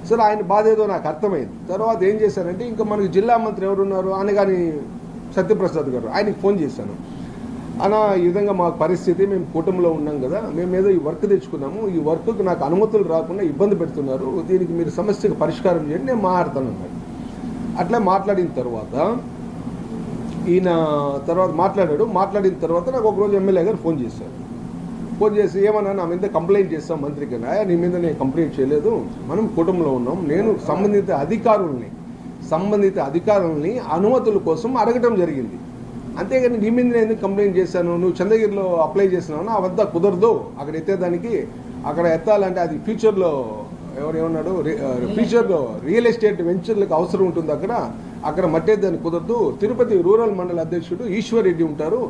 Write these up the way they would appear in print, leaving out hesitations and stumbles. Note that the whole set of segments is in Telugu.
సరే ఆయన బాధ ఏదో నాకు అర్థమైంది. తర్వాత ఏం చేశారంటే ఇంకా మనకి జిల్లా మంత్రి ఎవరున్నారు అనగాని సత్యప్రసాద్ గారు, ఆయనకి ఫోన్ చేశాను. అన్న ఈ విధంగా మా పరిస్థితి, మేము కూటమిలో ఉన్నాం కదా, మేము ఏదో ఈ వర్క్ తెచ్చుకున్నాము, ఈ వర్క్కి నాకు అనుమతులు రాకుండా ఇబ్బంది పెడుతున్నారు, దీనికి మీరు సమస్యకు పరిష్కారం చేయండి, నేను మాట్లాడతాను అన్నాడు. అట్లా మాట్లాడిన తర్వాత ఈయన మాట్లాడిన తర్వాత నాకు ఒకరోజు ఎమ్మెల్యే గారు ఫోన్ చేశారు. ఫోన్ చేసి ఏమన్నా నా మీద కంప్లైంట్ చేస్తాం మంత్రికి. నీ మీద నేను కంప్లైంట్ చేయలేదు, మనం కూటమిలో ఉన్నాం, నేను సంబంధిత అధికారుల్ని అనుమతుల కోసం అడగటం జరిగింది, అంతేగాని నీ మీద నేను కంప్లైంట్ చేశాను, నువ్వు చంద్రగిరిలో అప్లై చేసినావు అవంతా కుదరదు, అక్కడ ఎత్తేదానికి, అక్కడ ఎత్తాలంటే అది ఫ్యూచర్లో ఏమన్నాడు, ఫ్యూచర్లో రియల్ ఎస్టేట్ వెంచర్లకు అవసరం ఉంటుంది, అక్కడ మట్టేదానికి కుదరదు, తిరుపతి రూరల్ మండల అధ్యక్షుడు ఈశ్వర్ రెడ్డి ఉంటారు,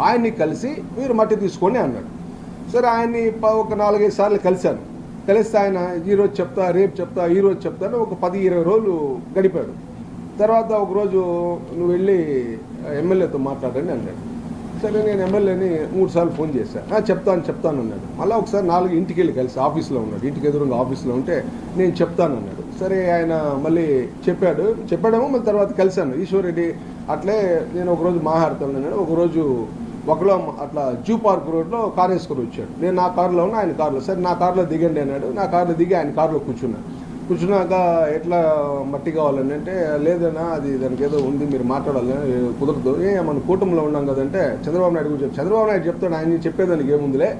ఆయన్ని కలిసి మీరు మట్టి తీసుకోండి అన్నాడు. సరే ఆయన్ని ఒక 4-5 సార్లు కలిశాను. కలిస్తే ఆయన ఈరోజు చెప్తా, రేపు చెప్తా, ఈరోజు చెప్తాను, ఒక 10-20 రోజులు గడిపాడు. తర్వాత ఒకరోజు నువ్వు వెళ్ళి ఎమ్మెల్యేతో మాట్లాడండి అన్నాడు. సరే నేను ఎమ్మెల్యేని 3 సార్లు ఫోన్ చేశాను. చెప్తాను అన్నాడు. మళ్ళీ ఒకసారి 4 ఇంటికి వెళ్ళి కలిసి, ఆఫీస్లో ఉన్నాడు, ఇంటికి ఎదురుగా ఆఫీస్లో ఉంటే నేను చెప్తాను అన్నాడు. సరే ఆయన మళ్ళీ చెప్పాడేమో మళ్ళీ తర్వాత కలిశాను. ఈశ్వర్ రెడ్డి అట్లే నేను ఒకరోజు మాట్లాడుతాను అన్నాడు. ఒకరోజు ఒకలో అట్లా జూ పార్క్ రోడ్లో కారు వేసుకొని వచ్చాడు. నేను నా కారులో ఉన్నా, ఆయన కారులో. సరే నా కారులో దిగండి అన్నాడు. నా కారులో దిగి ఆయన కారులో కూర్చున్నాక ఎట్లా మట్టి కావాలని అంటే, లేదన్నా అది దానికి ఏదో ఉంది, మీరు మాట్లాడాలని, కుదరదు, మన కూటమిలో ఉన్నాం కదంటే చంద్రబాబు నాయుడు గురించి చంద్రబాబు నాయుడు చెప్తాడు, ఆయన చెప్పేదానికి ఏముందిలే,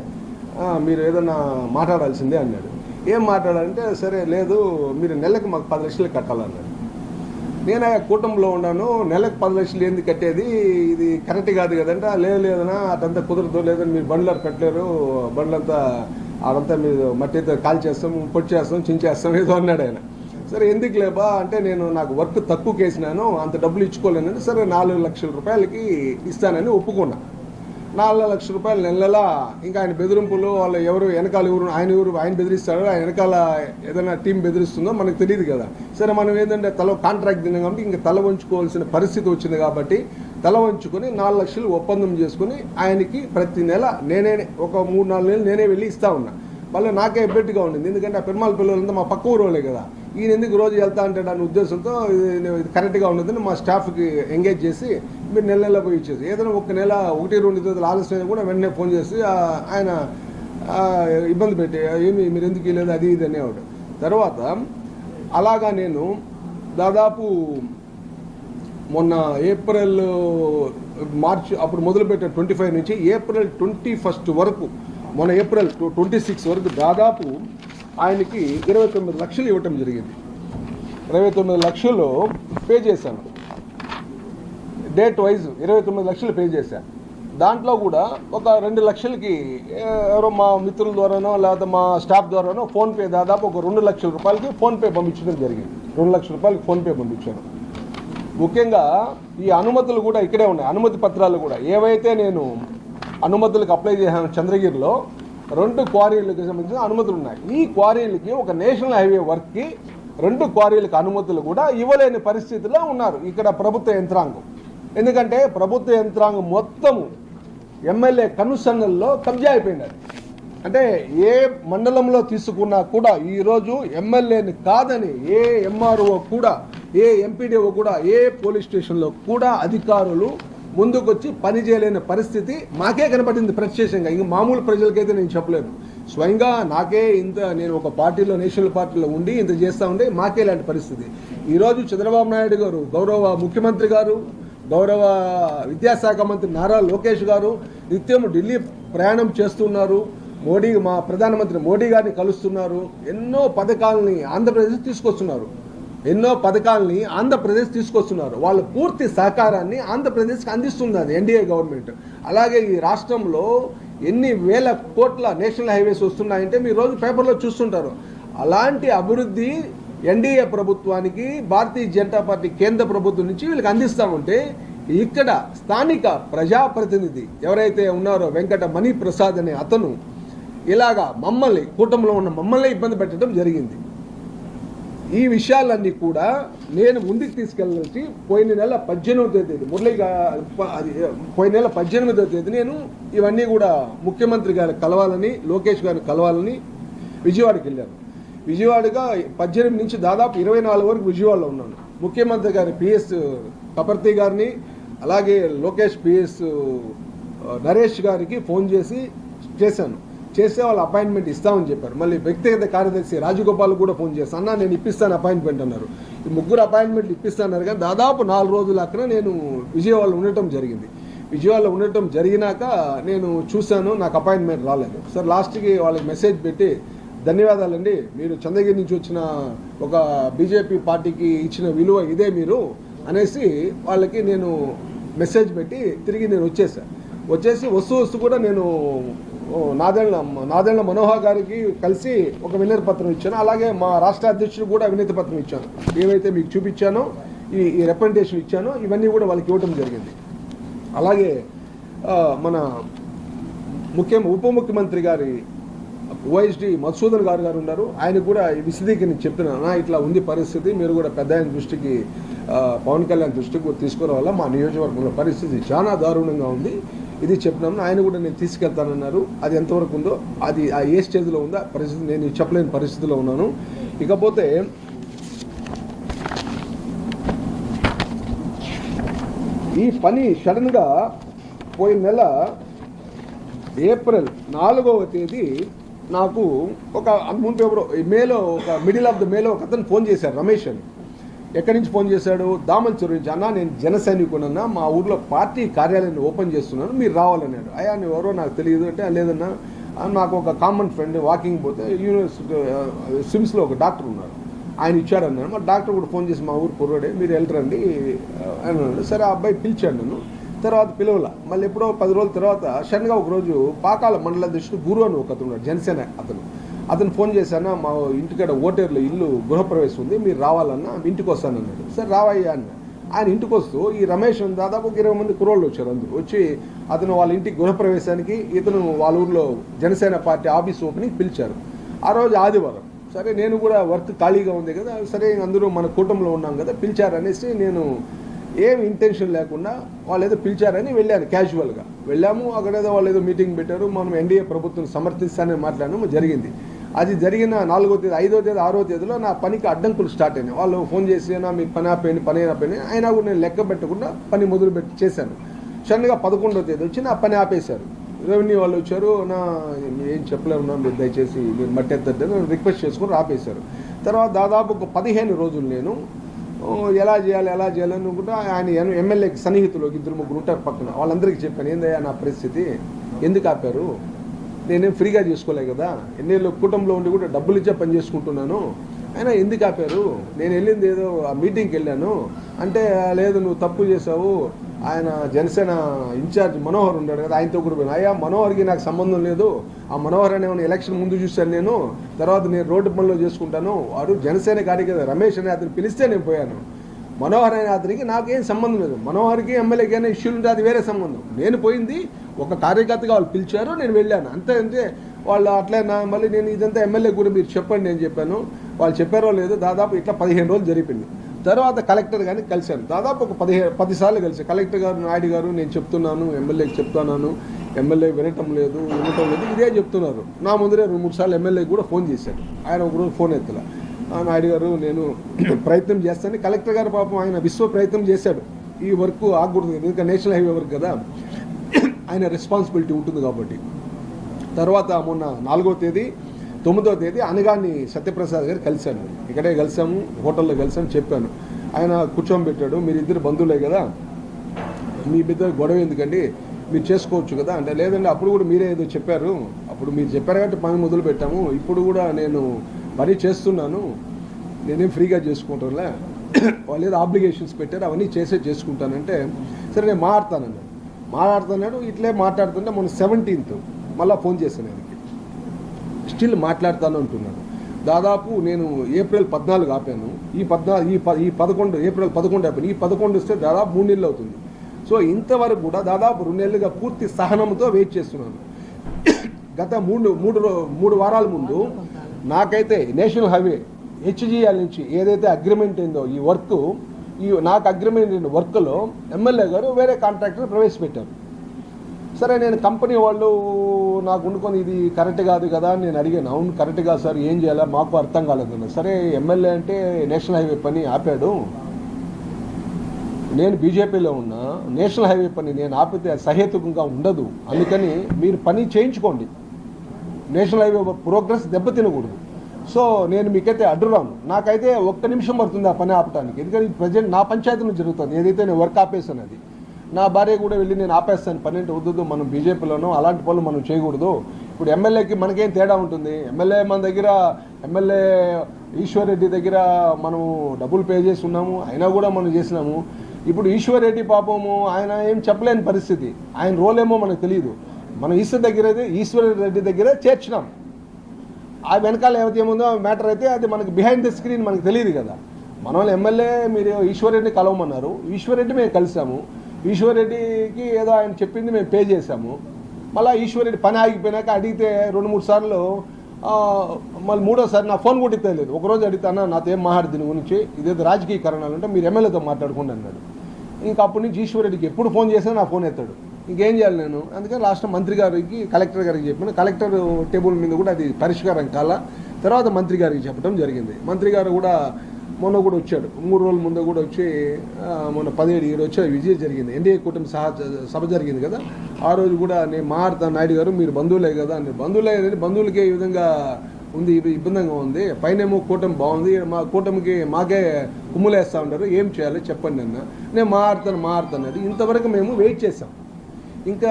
మీరు ఏదన్నా మాట్లాడాల్సిందే అన్నాడు. ఏం మాట్లాడాలంటే, సరే లేదు మీరు నెలకు మాకు 10 లక్షలు కట్టాలన్నాడు. నేను కూటమిలో ఉన్నాను, నెలకు 10 లక్షలు ఏంది కట్టేది, ఇది కరెక్ట్ కాదు కదంటే, లేదన్నా అదంతా కుదరదు, లేదని మీరు బండ్లు కట్టలేరు, బండ్లంతా అదంతా మీరు మట్టితో కాల్ చేస్తాం, పొట్టి చేస్తాం, చించేస్తాం ఏదో అన్నాడు ఆయన. సరే ఎందుకు లేబా అంటే, నాకు వర్క్ తక్కువ కేసినాను, అంత డబ్బులు ఇచ్చుకోలేనంటే, సరే 4 లక్షల రూపాయలకి ఇస్తానని ఒప్పుకున్నా. 4 లక్షల రూపాయలు నెలలా ఇంకా ఆయన బెదిరింపులు, వాళ్ళు ఎవరు వెనకాల ఆయన బెదిరిస్తాడు, ఆయన వెనకాల ఏదైనా టీం బెదిరిస్తుందో మనకు తెలియదు కదా. సరే మనం ఏంటంటే కాంట్రాక్ట్ తిన్నాం కాబట్టి ఇంకా తల వంచుకోవాల్సిన పరిస్థితి వచ్చింది కాబట్టి తల వంచుకొని 4 లక్షలు ఒప్పందం చేసుకుని ఆయనకి ప్రతి నెల నేనే ఒక 3-4 నెలలు నేనే వెళ్ళి ఇస్తా ఉన్నా. మళ్ళీ నాకే ఎబ్బెట్టుగా ఉండింది, ఎందుకంటే ఆ పెరుమాళ పిల్లలంతా మా పక్క ఊరోలే కదా, ఈయన ఎందుకు రోజు వెళ్తా అంటాడు అనే ఉద్దేశంతో ఇది కరెక్ట్గా ఉండదని మా స్టాఫ్కి ఎంగేజ్ చేసి మీరు నెల పోయి ఇచ్చేసి, ఏదైనా ఒక నెల 1-2 రోజులు ఆలస్యం కూడా వెంటనే ఫోన్ చేసి ఆయన ఇబ్బంది పెట్టి ఏమి మీరు ఎందుకు ఇవ్వలేదు అది ఇది అనేవాడు. తర్వాత అలాగా నేను దాదాపు మొన్న మార్చి అప్పుడు మొదలుపెట్టే 25 నుంచి ఏప్రిల్ 21 వరకు, మొన్న ఏప్రిల్ 26 వరకు దాదాపు ఆయనకి 29 లక్షలు ఇవ్వటం జరిగింది. 29 లక్షలు పే చేశాను, డేట్ వైజ్ 29 లక్షలు పే చేశాను. దాంట్లో కూడా ఒక 2 లక్షలకి ఎవరో మా మిత్రుల ద్వారానో లేకపోతే మా స్టాఫ్ ద్వారానో ఫోన్పే దాదాపు ఒక 2 లక్షల రూపాయలకి ఫోన్పే పంపించడం జరిగింది. 2 లక్షల రూపాయలకి ఫోన్పే పంపించాను. ముఖ్యంగా ఈ అనుమతులు కూడా ఇక్కడే ఉన్నాయి, అనుమతి పత్రాలు కూడా ఏవైతే నేను అనుమతులకు అప్లై చేశాను చంద్రగిరిలో 2 క్వారీలకు సంబంధించిన అనుమతులు ఉన్నాయి. ఈ క్వారీలకి ఒక నేషనల్ హైవే వర్క్కి 2 క్వారీలకు అనుమతులు కూడా ఇవ్వలేని పరిస్థితిలో ఉన్నారు ఇక్కడ ప్రభుత్వ యంత్రాంగం. ఎందుకంటే ప్రభుత్వ యంత్రాంగం మొత్తము ఎమ్మెల్యే కనుసన్నల్లో కబ్జా అయిపోయినారు. అంటే ఏ మండలంలో తీసుకున్నా కూడా ఈరోజు ఎమ్మెల్యేని కాదని ఏ ఎంఆర్ఓ కూడా, ఏ ఎంపీడీఓ కూడా, ఏ పోలీస్ స్టేషన్లో కూడా అధికారులు ముందుకొచ్చి పని చేయలేని పరిస్థితి మాకే కనపడింది ప్రత్యక్షంగా. ఇంక మామూలు ప్రజలకైతే నేను చెప్పలేను, స్వయంగా నాకే నేను ఒక పార్టీలో, నేషనల్ పార్టీలో ఉండి ఇంత చేస్తూ ఉంటే మాకే ఇలాంటి పరిస్థితి. ఈరోజు చంద్రబాబు నాయుడు గారు, గౌరవ ముఖ్యమంత్రి గారు, గౌరవ విద్యాశాఖ మంత్రి నారా లోకేష్ గారు నిత్యం ఢిల్లీ ప్రయాణం చేస్తున్నారు, మా ప్రధానమంత్రి మోడీ గారిని కలుస్తున్నారు, ఎన్నో పథకాలని ఆంధ్రప్రదేశ్ తీసుకొస్తున్నారు. వాళ్ళ పూర్తి సహకారాన్ని ఆంధ్రప్రదేశ్కి అందిస్తున్నది ఎన్డీఏ గవర్నమెంట్. అలాగే ఈ రాష్ట్రంలో ఎన్ని వేల కోట్ల నేషనల్ హైవేస్ వస్తున్నాయంటే మీరు రోజు పేపర్లో చూస్తుంటారు. అలాంటి అభివృద్ధి ఎన్డీఏ ప్రభుత్వానికి, భారతీయ జనతా పార్టీ కేంద్ర ప్రభుత్వం నుంచి వీళ్ళకి అందిస్తామంటే, ఇక్కడ స్థానిక ప్రజాప్రతినిధి ఎవరైతే ఉన్నారో వెంకట మణి ప్రసాద్ అనే అతను ఇలాగా మమ్మల్ని, కూటమిలో ఉన్న మమ్మల్ని ఇబ్బంది పెట్టడం జరిగింది. ఈ విషయాలన్నీ కూడా నేను ముందుకు తీసుకెళ్ళి పోయిన నెల 18వ తేదీ పోయిన నెల 18వ తేదీ నేను ఇవన్నీ కూడా ముఖ్యమంత్రి గారు కలవాలని, లోకేష్ గారు కలవాలని విజయవాడకి వెళ్ళాను. విజయవాడగా 18 నుంచి దాదాపు 24 వరకు విజయవాడలో ఉన్నాను. ముఖ్యమంత్రి గారి పిఎస్ కపర్తి గారిని, అలాగే లోకేష్ పిఎస్ నరేష్ గారికి ఫోన్ చేశాను. చేస్తే వాళ్ళు అపాయింట్మెంట్ ఇస్తామని చెప్పారు. మళ్ళీ వ్యక్తిగత కార్యదర్శి రాజగోపాల్ కూడా ఫోన్ చేశాను. అన్నా నేను ఇప్పిస్తాను అపాయింట్మెంట్ అన్నారు. ఈ ముగ్గురు అపాయింట్మెంట్ ఇప్పిస్తాన్నారు, కానీ దాదాపు 4 రోజుల అక్కడ నేను విజయవాడలో ఉండటం జరిగింది. విజయవాడలో ఉండటం జరిగినాక నేను చూశాను, నాకు అపాయింట్మెంట్ రాలేదు. సార్ లాస్ట్కి వాళ్ళకి మెసేజ్ పెట్టి, ధన్యవాదాలండి, మీరు చంద్రగిరి నుంచి వచ్చిన ఒక బీజేపీ పార్టీకి ఇచ్చిన విలువ ఇదే మీరు అనేసి వాళ్ళకి నేను మెసేజ్ పెట్టి తిరిగి నేను వచ్చేసి వస్తూ కూడా నేను నాదెండ్ల మనోహర్ గారికి కలిసి ఒక వినతి పత్రం ఇచ్చాను. అలాగే మా రాష్ట్ర అధ్యక్షుడు కూడా వినతి పత్రం ఇచ్చాను. ఏవైతే మీకు చూపించానో ఈ రిప్రజెంటేషన్ ఇచ్చానో ఇవన్నీ కూడా వాళ్ళకి ఇవ్వటం జరిగింది. అలాగే మన ఉప ముఖ్యమంత్రి గారి ఓఎస్డి మధుసూదన్ గారు ఉన్నారు. ఆయన కూడా విశదీకరించి చెప్తున్నాను, ఇట్లా ఉంది పరిస్థితి, మీరు కూడా పెద్ద ఆయన దృష్టికి పవన్ కళ్యాణ్ దృష్టికి కూడా తీసుకురావడం వల్ల మా నియోజకవర్గంలో పరిస్థితి చాలా దారుణంగా ఉంది, ఇది చెప్పినాము. ఆయన కూడా నేను తీసుకెళ్తానన్నారు. అది ఎంతవరకు ఉందో, అది ఏ స్టేజ్లో ఉందో పరిస్థితి నేను చెప్పలేని పరిస్థితిలో ఉన్నాను. ఇకపోతే ఈ పని సడన్గా పోయిన నెల ఏప్రిల్ 4వ తేదీ నాకు ఒక ముందు మేలో ఒక మిడిల్ ఆఫ్ ద మేలో ఒక అతను ఫోన్ చేశారు, రమేష్ అని. ఎక్కడి నుంచి ఫోన్ చేశాడు? దామన్చెరు నుంచి. అన్నా నేను జన సైనికునన్నా, మా ఊర్లో పార్టీ కార్యాలయాన్ని ఓపెన్ చేస్తున్నాను, మీరు రావాలన్నాడు. అయ్యా నువ్వు ఎవరో నాకు తెలియదు అంటే, లేదన్నా నాకు ఒక కామన్ ఫ్రెండ్ వాకింగ్ పోతే యూనివర్సిటీ సిమ్స్లో ఒక డాక్టర్ ఉన్నారు, ఆయన ఇచ్చాడన్నాను. మా డాక్టర్ కూడా ఫోన్ చేసి, మా ఊరు కుర్రోడే, మీరు వెళ్ళరండి అని అన్నాడు. సరే ఆ అబ్బాయి పిలిచాడు నన్ను. తర్వాత పిలవల. మళ్ళీ ఎప్పుడో 10 రోజుల తర్వాత సడన్గా ఒకరోజు పాకాల మండల అధ్యక్షుడు గురు అని ఒక అతను ఉన్నాడు, జనసేన అతను ఫోన్ చేశాను, మా ఇంటికాడ ఓటేర్లో ఇల్లు గృహప్రవేశం ఉంది, మీరు రావాలన్నా ఇంటికి వస్తానన్నాడు. సరే రావయ్యా అన్న. ఆయన ఇంటికి వస్తూ ఈ రమేష్ దాదాపు 20 మంది కుర్రోళ్ళు వచ్చారు. అందరూ వచ్చి అతను వాళ్ళ ఇంటికి గృహప్రవేశానికి ఇతను వాళ్ళ ఊర్లో జనసేన పార్టీ ఆఫీస్ ఓపెనింగ్ పిలిచారు. ఆ రోజు ఆదివారం. సరే నేను కూడా వర్క్ ఖాళీగా ఉంది కదా, సరే అందరూ మన కూటమిలో ఉన్నాం కదా, పిలిచారనేసి నేను ఏం ఇంటెన్షన్ లేకుండా వాళ్ళు ఏదో పిలిచారని వెళ్ళాను. క్యాజువల్గా వెళ్ళాము. అక్కడేదో వాళ్ళు ఏదో మీటింగ్ పెట్టారు, మనం ఎన్డీఏ ప్రభుత్వం సమర్థిస్తానని మాట్లాడడం జరిగింది. అది జరిగిన 4వ తేదీ, 5వ తేదీ, 6వ తేదీలో నా పనికి అడ్డంకులు స్టార్ట్ అయినాయి. వాళ్ళు ఫోన్ చేసి మీకు పని ఆపేయండి అయినా కూడా నేను లెక్క పెట్టకుండా పని మొదలుపెట్టి చేశాను. సడన్గా 11వ తేదీ వచ్చి నా పని ఆపేశారు. రెవెన్యూ వాళ్ళు వచ్చారు, ఏం చెప్పలేమున్నా, మీరు దయచేసి మీరు మట్టెత్తద్దని రిక్వెస్ట్ చేసుకుని ఆపేశారు. తర్వాత దాదాపు ఒక 15 రోజులు నేను ఎలా చేయాలి అనుకుంటా. ఆయన ఎమ్మెల్యేకి సన్నిహితులు 2-3 ఉంటారు పక్కన, వాళ్ళందరికీ చెప్పాను, ఏందయ్యా నా పరిస్థితి, ఎందుకు ఆపారు, నేనేం ఫ్రీగా చేసుకోలే కదా, ఎన్నేళ్ళు కూటమిలో ఉండి కూడా డబ్బులు ఇచ్చే పని చేసుకుంటున్నాను, అయినా ఎందుకు ఆపారు, నేను వెళ్ళింది ఏదో ఆ మీటింగ్కి వెళ్ళాను అంటే, లేదు నువ్వు తప్పు చేసావు, ఆయన జనసేన ఇన్ఛార్జ్ మనోహర్ ఉన్నాడు కదా, ఆయనతో కూడా పోయాను. అయ్యా మనోహర్కి నాకు సంబంధం లేదు, ఆ మనోహర్ అనే ఎలక్షన్ ముందు చూశాను నేను, తర్వాత నేను రోడ్డు పనిలో చేసుకుంటాను, వాడు జనసేన కాడి కదా, రమేష్ అనే అతను పిలిస్తే నేను పోయాను, మనోహర్ అనే అతనికి నాకేం సంబంధం లేదు, మనోహర్కి ఎమ్మెల్యేకి అయినా ఇష్యూలు ఉంటే అది వేరే సంబంధం, నేను పోయింది ఒక కార్యకర్తగా వాళ్ళు పిలిచారు, నేను వెళ్ళాను అంతే. అంటే వాళ్ళు అట్లయినా మళ్ళీ నేను ఇదంతా ఎమ్మెల్యే కూడా మీరు చెప్పండి నేను చెప్పాను, వాళ్ళు చెప్పారో లేదో, దాదాపు ఇట్లా 15 రోజులు జరిపింది. తర్వాత కలెక్టర్ గారిని కలిశాను, దాదాపు ఒక 10 సార్లు కలిసి. కలెక్టర్ గారు, నాయుడు గారు, నేను చెప్తున్నాను ఎమ్మెల్యేకి చెప్తున్నాను, ఎమ్మెల్యే వినటం లేదు ఇదే చెప్తున్నారు. నా ముందరే 2-3 సార్లు ఎమ్మెల్యేకి కూడా ఫోన్ చేశారు, ఆయన ఒకరోజు ఫోన్ ఎత్తలా. నాయుడు గారు నేను ప్రయత్నం చేస్తాను, కలెక్టర్ గారు పాపం ఆయన విశ్వ ప్రయత్నం చేశాడు, ఈ వర్క్ ఆగకూడదు ఎందుకంటే నేషనల్ హైవే వర్క్ కదా, ఆయన రెస్పాన్సిబిలిటీ ఉంటుంది కాబట్టి. తర్వాత మొన్న 4వ తేదీ 9వ తేదీ అనగాని సత్యప్రసాద్ గారు కలిశాను, ఇక్కడే కలిసాము, హోటల్లో కలిసాము, చెప్పాను. ఆయన కూర్చోబెట్టాడు, మీరు ఇద్దరు బంధువులే కదా, మీ ఇద్దరు గొడవ ఎందుకండి, మీరు చేసుకోవచ్చు కదా అంటే, లేదండి అప్పుడు కూడా మీరే ఏదో చెప్పారు, అప్పుడు మీరు చెప్పారు కాబట్టి పని మొదలు పెట్టాము, ఇప్పుడు కూడా నేను పని చేస్తున్నాను, నేనేం ఫ్రీగా చేసుకుంటానులే, వాళ్ళు ఏదో ఆబ్లిగేషన్స్ పెట్టారు అవన్నీ చేసుకుంటానంటే, సరే నేను మాట్లాడుతున్నాడు. ఇట్లే మాట్లాడుతుంటే మొన్న 17th మళ్ళీ ఫోన్ చేశాను ఆయనకి, స్టిల్ మాట్లాడతాను అంటున్నాడు. దాదాపు నేను ఏప్రిల్ 14 ఆపాను, ఈ 11 ఏప్రిల్ 11 ఆపాను, ఈ 11 వస్తే దాదాపు 3 నెలలు అవుతుంది. సో ఇంతవరకు కూడా దాదాపు 2 నెలలుగా పూర్తి సహనంతో వెయిట్ చేస్తున్నాను. గత 3 వారాల ముందు నాకైతే నేషనల్ హైవే హెచ్జిఎల్ నుంచి ఏదైతే అగ్రిమెంట్ అయిందో ఈ వర్క్, నాకు అగ్రిమెంట్ అయిన వర్క్లో ఎమ్మెల్యే గారు వేరే కాంట్రాక్టర్ ప్రవేశపెట్టారు. సరే నేను కంపెనీ వాళ్ళు నాకు వండుకొని ఇది కరెక్ట్ కాదు కదా అని నేను అడిగాను. అవును కరెక్ట్ కాదు సార్, ఏం చేయాలా మాకు అర్థం కాలేదన్న. సరే ఎమ్మెల్యే అంటే నేషనల్ హైవే పని ఆపాడు, నేను బీజేపీలో ఉన్నా, నేషనల్ హైవే పని నేను ఆపితే సహేతుకంగా ఉండదు, అందుకని మీరు పని చేయించుకోండి, నేషనల్ హైవే ప్రోగ్రెస్ దెబ్బతినకూడదు. సో నేను మీకైతే అడ్డురాను, నాకైతే 1 నిమిషం పడుతుంది ఆ పని ఆపడానికి, ఎందుకంటే ప్రజెంట్ నా పంచాయతీలో జరుగుతుంది, ఏదైతే నేను వర్క్ ఆపేసాను అది. నా భార్య కూడా వెళ్ళి నేను ఆపేస్తాను పని అంటే వద్దు, మనం బీజేపీలోనూ అలాంటి పనులు మనం చేయకూడదు. ఇప్పుడు ఎమ్మెల్యేకి మనకేం తేడా ఉంటుంది? ఎమ్మెల్యే మన దగ్గర ఎమ్మెల్యే ఈశ్వర్ రెడ్డి దగ్గర మనం డబ్బులు పే చేసి ఉన్నాము, అయినా కూడా మనం చేసినాము. ఇప్పుడు ఈశ్వర్ రెడ్డి పాపము ఆయన ఏం చెప్పలేని పరిస్థితి, ఆయన రోల్ ఏమో మనకు తెలియదు. మనం ఈశ్వర్ రెడ్డి దగ్గరే చేర్చినాం, ఆ వెనకాల ఏముందో మ్యాటర్ అయితే అది మనకి బిహైండ్ ద స్క్రీన్ మనకు తెలియదు కదా. మన వాళ్ళు ఎమ్మెల్యే మీరు ఈశ్వర్ రెడ్డిని కలవమన్నారు, ఈశ్వర్ రెడ్డి మేము కలిసాము, ఈశ్వర్ రెడ్డికి ఏదో ఆయన చెప్పింది మేము పే చేశాము. మళ్ళీ ఈశ్వర్ రెడ్డి పని ఆగిపోయినాక అడిగితే 2-3 సార్లు, మళ్ళీ 3వసారి నా ఫోన్ కూడా తెలియదు. ఒకరోజు అడిగితే నాతో ఏం మాట్లాడు దీని గురించి, ఇదేదో రాజకీయ కారణాలు అంటే మీరు ఎమ్మెల్యేతో మాట్లాడుకోండి అన్నాడు. ఇంకా అప్పటి నుంచి ఈశ్వర్ రెడ్డికి ఎప్పుడు ఫోన్ చేసినా నా ఫోన్ ఎత్తాడు, ఇంకేం చేయాలి నేను. అందుకని రాష్ట్ర మంత్రి గారికి కలెక్టర్ గారికి చెప్పిన, కలెక్టర్ టేబుల్ మీద కూడా అది పరిష్కారం కాల తర్వాత మంత్రి గారికి చెప్పడం జరిగింది. మంత్రి గారు కూడా మొన్న కూడా వచ్చాడు, 3 రోజుల ముందు కూడా వచ్చి మొన్న 17 వచ్చి విజయం జరిగింది, ఎన్డీఏ కూటమి సభ జరిగింది కదా, ఆ రోజు కూడా నేను మాట్లాడతాను, నాయుడు గారు మీరు బంధువులే కదా అని. బంధువులే అనేది బంధువులకే ఈ విధంగా ఉంది, ఇబ్బందిగా ఉంది, పైనేమో కూటమి బాగుంది, మా కూటమికి మాకే కుమ్ములేస్తూ ఉంటారు, ఏం చేయాలి చెప్పండి అన్న. నేను మాట్లాడతాను ఇంతవరకు మేము వెయిట్ చేసాం. ఇంకా